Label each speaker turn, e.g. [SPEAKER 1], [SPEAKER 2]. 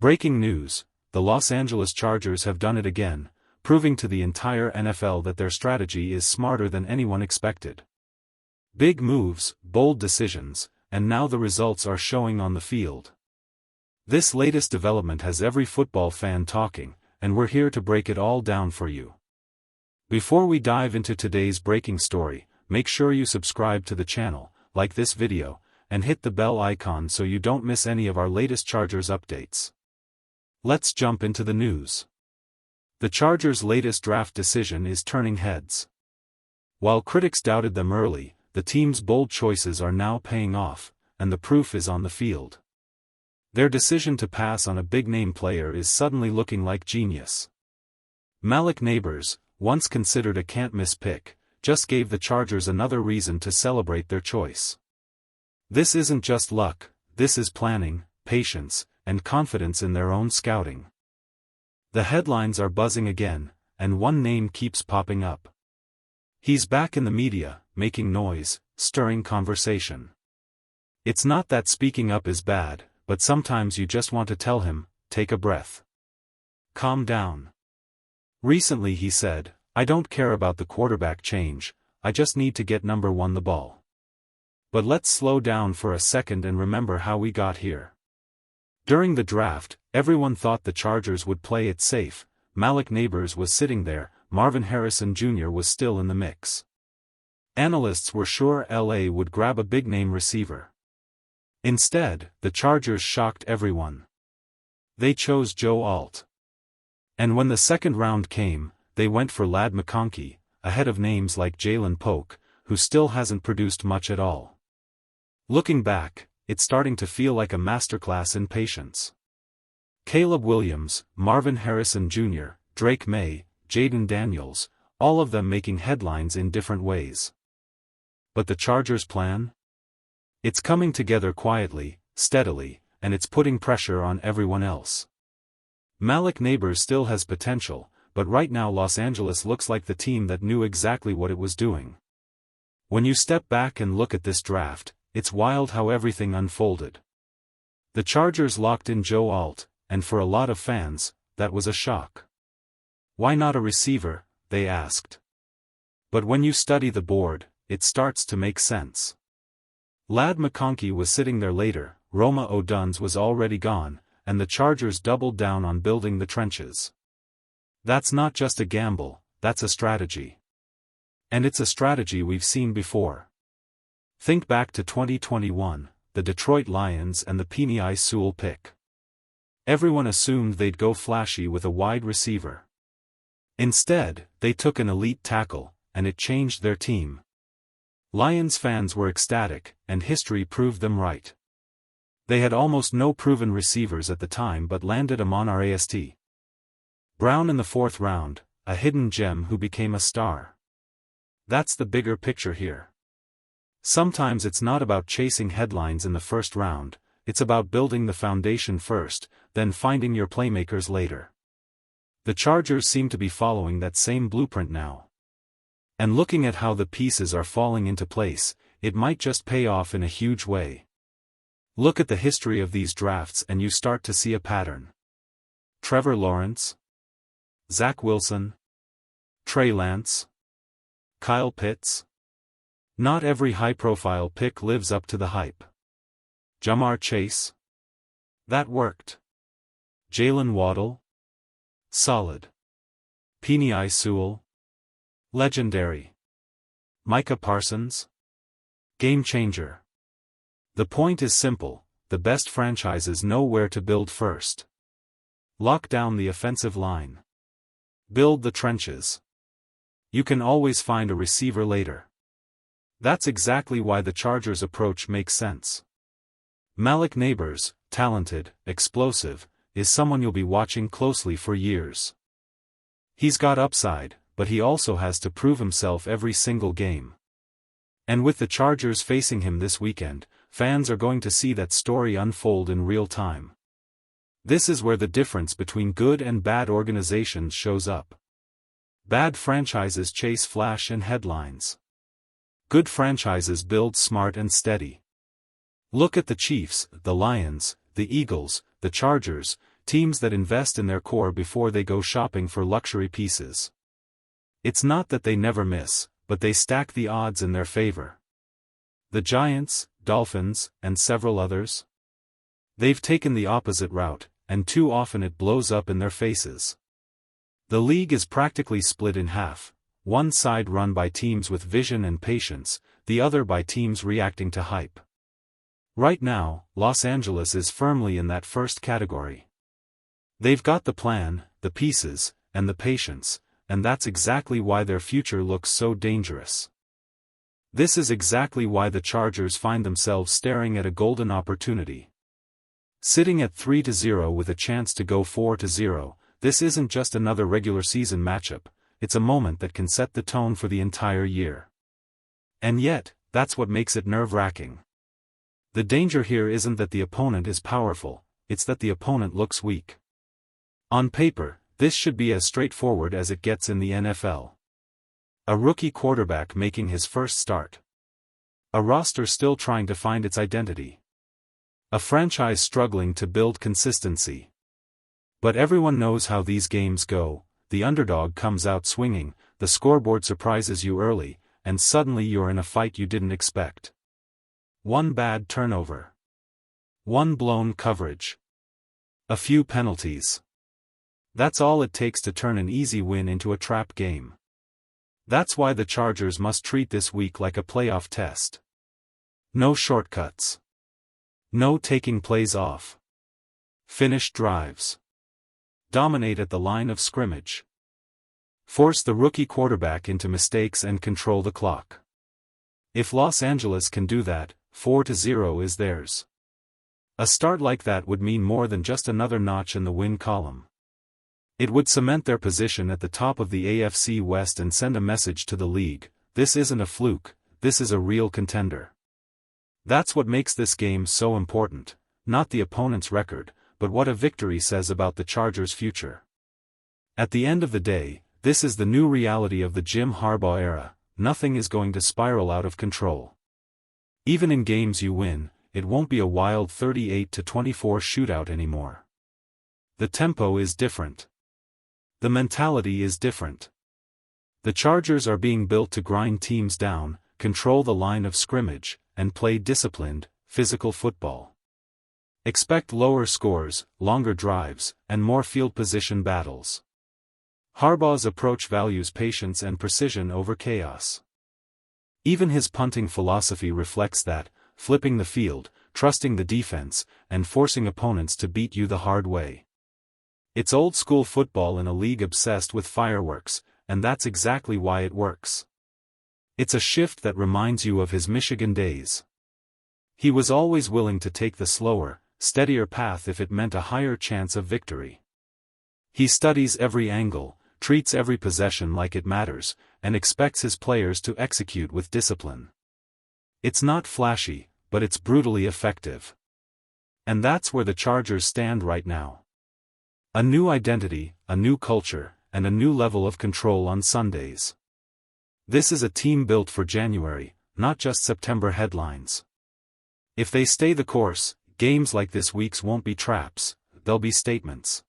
[SPEAKER 1] Breaking news: the Los Angeles Chargers have done it again, proving to the entire NFL that their strategy is smarter than anyone expected. Big moves, bold decisions, and now the results are showing on the field. This latest development has every football fan talking, and we're here to break it all down for you. Before we dive into today's breaking story, make sure you subscribe to the channel, like this video, and hit the bell icon so you don't miss any of our latest Chargers updates. Let's jump into the news. The Chargers' latest draft decision is turning heads. While critics doubted them early, the team's bold choices are now paying off, and the proof is on the field. Their decision to pass on a big-name player is suddenly looking like genius. Malik Nabers, once considered a can't-miss pick, just gave the Chargers another reason to celebrate their choice. This isn't just luck, this is planning, patience, and confidence in their own scouting. The headlines are buzzing again, and one name keeps popping up. He's back in the media, making noise, stirring conversation. It's not that speaking up is bad, but sometimes you just want to tell him, take a breath. Calm down. Recently he said, "I don't care about the quarterback change, I just need to get number one the ball." But let's slow down for a second and remember how we got here. During the draft, everyone thought the Chargers would play it safe. Malik Nabers was sitting there, Marvin Harrison Jr. was still in the mix. Analysts were sure LA would grab a big-name receiver. Instead, the Chargers shocked everyone. They chose Joe Alt. And when the second round came, they went for Ladd McConkey, ahead of names like Jalen Polk, who still hasn't produced much at all. Looking back, it's starting to feel like a masterclass in patience. Caleb Williams, Marvin Harrison Jr., Drake May, Jaden Daniels, all of them making headlines in different ways. But the Chargers' plan? It's coming together quietly, steadily, and it's putting pressure on everyone else. Malik Nabers still has potential, but right now Los Angeles looks like the team that knew exactly what it was doing. When you step back and look at this draft, it's wild how everything unfolded. The Chargers locked in Joe Alt, and for a lot of fans, that was a shock. Why not a receiver, they asked. But when you study the board, it starts to make sense. Ladd McConkey was sitting there later, Roma Odunze was already gone, and the Chargers doubled down on building the trenches. That's not just a gamble, that's a strategy. And it's a strategy we've seen before. Think back to 2021, the Detroit Lions and the Penei Sewell pick. Everyone assumed they'd go flashy with a wide receiver. Instead, they took an elite tackle, and it changed their team. Lions fans were ecstatic, and history proved them right. They had almost no proven receivers at the time but landed Amon St. Brown in the fourth round, a hidden gem who became a star. That's the bigger picture here. Sometimes it's not about chasing headlines in the first round, it's about building the foundation first, then finding your playmakers later. The Chargers seem to be following that same blueprint now. And looking at how the pieces are falling into place, it might just pay off in a huge way. Look at the history of these drafts and you start to see a pattern. Trevor Lawrence, Zach Wilson, Trey Lance, Kyle Pitts. Not every high-profile pick lives up to the hype. Jamar Chase? That worked. Jalen Waddle? Solid. Penei Sewell? Legendary. Micah Parsons? Game changer. The point is simple, the best franchises know where to build first. Lock down the offensive line. Build the trenches. You can always find a receiver later. That's exactly why the Chargers' approach makes sense. Malik Nabers, talented, explosive, is someone you'll be watching closely for years. He's got upside, but he also has to prove himself every single game. And with the Chargers facing him this weekend, fans are going to see that story unfold in real time. This is where the difference between good and bad organizations shows up. Bad franchises chase flash and headlines. Good franchises build smart and steady. Look at the Chiefs, the Lions, the Eagles, the Chargers. teams that invest in their core before they go shopping for luxury pieces. It's not that they never miss, but they stack the odds in their favor. The Giants, Dolphins, and several others? They've taken the opposite route, and too often it blows up in their faces. The league is practically split in half, one side run by teams with vision and patience, the other by teams reacting to hype. Right now, Los Angeles is firmly in that first category. They've got the plan, the pieces, and the patience, and that's exactly why their future looks so dangerous. This is exactly why the Chargers find themselves staring at a golden opportunity. Sitting at 3-0 with a chance to go 4-0, this isn't just another regular season matchup, it's a moment that can set the tone for the entire year. And yet, that's what makes it nerve-wracking. The danger here isn't that the opponent is powerful, it's that the opponent looks weak. On paper, this should be as straightforward as it gets in the NFL. A rookie quarterback making his first start. A roster still trying to find its identity. A franchise struggling to build consistency. But everyone knows how these games go, the underdog comes out swinging, the scoreboard surprises you early, and suddenly you're in a fight you didn't expect. One bad turnover. One blown coverage. A few penalties. That's all it takes to turn an easy win into a trap game. That's why the Chargers must treat this week like a playoff test. No shortcuts. No taking plays off. Finish drives. Dominate at the line of scrimmage. Force the rookie quarterback into mistakes and control the clock. If Los Angeles can do that, 4-0 is theirs. A start like that would mean more than just another notch in the win column. It would cement their position at the top of the AFC West and send a message to the league: this isn't a fluke, this is a real contender. That's what makes this game so important, not the opponent's record, but what a victory says about the Chargers' future. At the end of the day, this is the new reality of the Jim Harbaugh era: nothing is going to spiral out of control. Even in games you win, it won't be a wild 38-24 shootout anymore. The tempo is different. The mentality is different. The Chargers are being built to grind teams down, control the line of scrimmage, and play disciplined, physical football. Expect lower scores, longer drives, and more field position battles. Harbaugh's approach values patience and precision over chaos. Even his punting philosophy reflects that: flipping the field, trusting the defense, and forcing opponents to beat you the hard way. It's old-school football in a league obsessed with fireworks, and that's exactly why it works. It's a shift that reminds you of his Michigan days. He was always willing to take the slower, steadier path if it meant a higher chance of victory. He studies every angle, treats every possession like it matters, and expects his players to execute with discipline. It's not flashy, but it's brutally effective. And that's where the Chargers stand right now. A new identity, a new culture, and a new level of control on Sundays. This is a team built for January, not just September headlines. If they stay the course, games like this week's won't be traps, they'll be statements.